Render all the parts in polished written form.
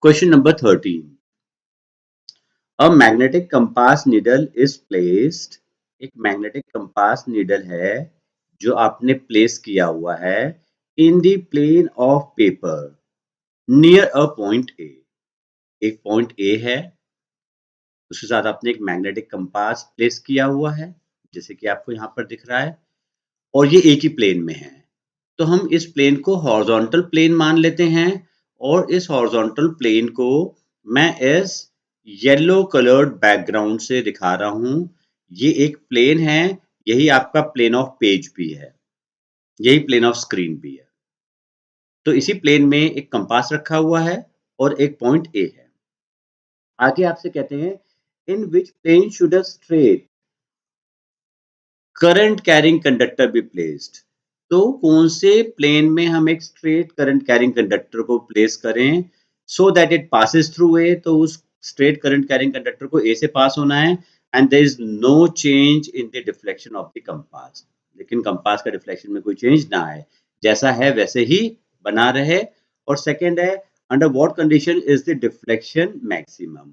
Question number 13. A magnetic compass needle is placed. एक magnetic compass needle है जो आपने प्लेस किया हुआ है in the plane of paper near a point A. एक पॉइंट ए है, उसके साथ आपने एक मैग्नेटिक कंपास प्लेस किया हुआ है जैसे कि आपको यहाँ पर दिख रहा है, और ये एक ही प्लेन में है. तो हम इस प्लेन को हॉरिजॉन्टल प्लेन मान लेते हैं, और इस हॉरिजॉन्टल प्लेन को मैं इस येलो कलर्ड बैकग्राउंड से दिखा रहा हूं. ये एक प्लेन है, यही आपका प्लेन ऑफ पेज भी है, यही प्लेन ऑफ स्क्रीन भी है. तो इसी प्लेन में एक कंपास रखा हुआ है और एक पॉइंट ए है. आगे आपसे कहते हैं in which plane should a straight current carrying conductor be placed. तो कौन से प्लेन में हम एक स्ट्रेट करंट कैरिंग कंडक्टर को प्लेस करें so that it passes through a. तो उस स्ट्रेट करंट कैरिंग कंडक्टर को ए से पास होना है and there is no change in the deflection of the compass. लेकिन कंपास का डिफ्लेक्शन में कोई चेंज ना आए, जैसा है वैसे ही बना रहे. और सेकंड है under what condition is the deflection maximum.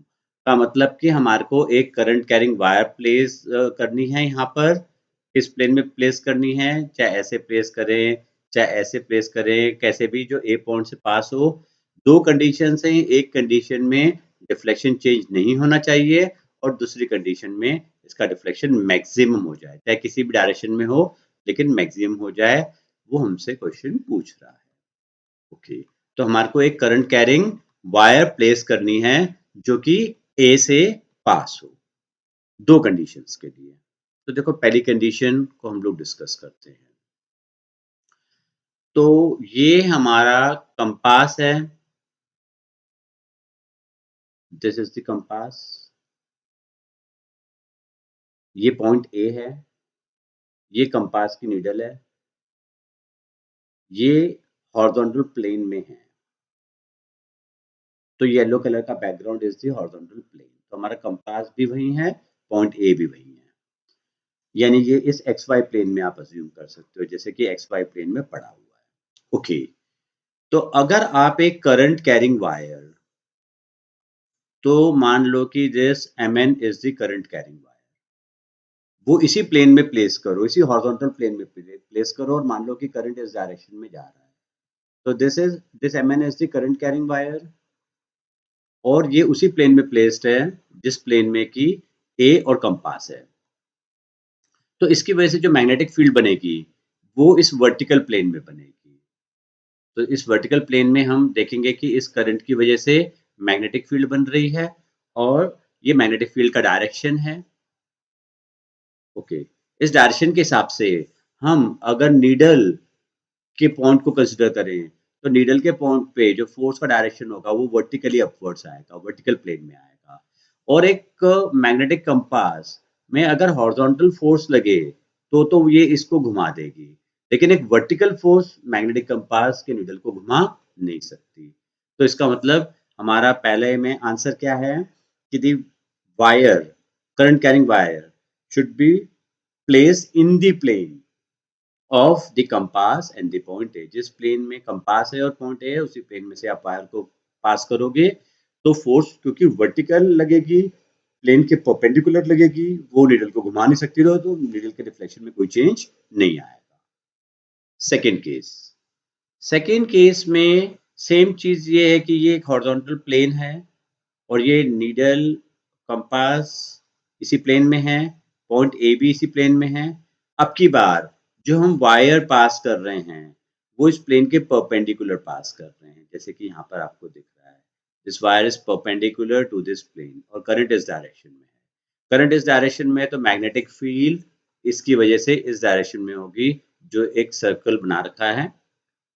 का मतलब कि हमारे को एक करंट कैरिंग वायर प्लेस करनी है यहाँ पर, किस प्लेन में प्लेस करनी है, चाहे ऐसे प्लेस करें चाहे ऐसे प्लेस करें, कैसे भी जो ए पॉइंट से पास हो. दो कंडीशन हैं, एक कंडीशन में डिफ्लेक्शन चेंज नहीं होना चाहिए और दूसरी कंडीशन में इसका डिफ्लेक्शन मैक्सिमम हो जाए, चाहे किसी भी डायरेक्शन में हो लेकिन मैक्सिमम हो जाए. वो हमसे क्वेश्चन पूछ रहा है. ओके, तो हमारे को एक करंट कैरिंग वायर प्लेस करनी है जो कि ए से पास हो, दो कंडीशंस के लिए. तो देखो पहली कंडीशन को हम लोग डिस्कस करते हैं. तो ये हमारा कंपास है, दिस इज द कंपास. ये पॉइंट ए है, ये कंपास की नीडल है, ये हॉरिजॉन्टल प्लेन में है. तो येलो कलर का background is the horizontal plane. तो हमारा कंपास भी वही है, पॉइंट ए भी वही है. यानी ये इस एक्स वाई प्लेन में आप अज्यूम कर सकते हो, जैसे कि एक्स वाई प्लेन में पड़ा हुआ है. ओके, तो अगर आप एक करंट कैरिंग वायर, तो मान लो कि this mn is the current carrying wire, वो इसी प्लेन में प्लेस करो, इसी हॉरिजॉन्टल प्लेन में प्लेस करो, और मान लो कि करंट इस डायरेक्शन में जा रहा है. तो this mn is the current carrying wire, और ये उसी प्लेन में प्लेस्ड है जिस प्लेन में कि ए और कंपास है. तो इसकी वजह से जो मैग्नेटिक फील्ड बनेगी वो इस वर्टिकल प्लेन में बनेगी. तो इस वर्टिकल प्लेन में हम देखेंगे कि इस करंट की वजह से मैग्नेटिक फील्ड बन रही है, और ये मैग्नेटिक फील्ड का डायरेक्शन है. ओके, इस डायरेक्शन के हिसाब से हम अगर नीडल के पॉइंट को कंसिडर करें, तो नीडल के पॉइंट पे जो फोर्स का डायरेक्शन होगा वो वर्टिकली अपवर्ड्स आएगा, वर्टिकल प्लेन में आएगा. और एक मैग्नेटिक कंपास में अगर हॉरिजॉन्टल फोर्स लगे तो ये इसको घुमा देगी, लेकिन एक वर्टिकल फोर्स मैग्नेटिक कंपास के नीडल को घुमा नहीं सकती. तो इसका मतलब हमारा पहले में आंसर क्या है कि दी wire, current carrying wire should be placed in the plane of the compass and the point A. जिस प्लेन में कंपास है और पॉइंट ए है उसी प्लेन में से आप वायर को पास करोगे, तो फोर्स क्योंकि वर्टिकल लगेगी, प्लेन के परपेंडिकुलर लगेगी, वो नीडल को घुमा नहीं सकती, तो नीडल के डिफ्लेक्शन में कोई चेंज नहीं आएगा. सेकेंड केस में सेम चीज ये है कि ये एक हॉरिजॉन्टल प्लेन है और ये नीडल कंपास इसी प्लेन में है, पॉइंट ए भी इसी प्लेन में है. अब की बार जो हम वायर पास कर रहे हैं वो इस प्लेन के परपेंडिकुलर पास कर रहे हैं, जैसे कि यहाँ पर आपको दिख रहा है. This wire is perpendicular to this plane और करंट इस डायरेक्शन में है. करंट इस डायरेक्शन में है तो मैग्नेटिक फील्ड इसकी वजह से इस डायरेक्शन में होगी, जो एक सर्कल बना रखा है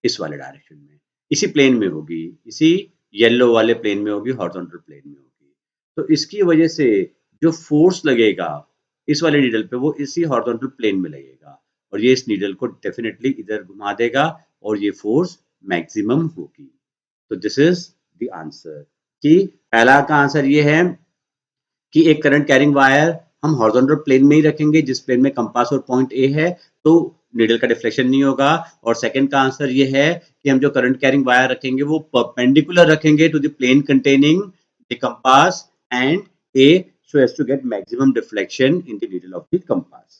इस वाले डायरेक्शन में, इसी प्लेन में होगी, इसी येलो वाले प्लेन में होगी, हॉरिजॉन्टल प्लेन में होगी. तो इसकी वजह से जो फोर्स लगेगा इस वाले नीडल पे वो इसी हॉरिजॉन्टल प्लेन में लगेगा, और ये इस नीडल को डेफिनेटली इधर घुमा देगा और ये फोर्स मैक्सिमम होगी. तो दिस इज द आंसर, कि पहला का आंसर ये है कि एक करंट कैरिंग वायर हम हॉरिजॉन्टल प्लेन में ही रखेंगे जिस प्लेन में कंपास और पॉइंट ए है, तो नीडल का डिफ्लेक्शन नहीं होगा। और सेकंड का आंसर ये है कि हम जो करंट कैरिंग वायर रखेंगे वो परपेंडिकुलर रखेंगे to the plane containing the compass and A, so as to get maximum deflection in the needle of the compass.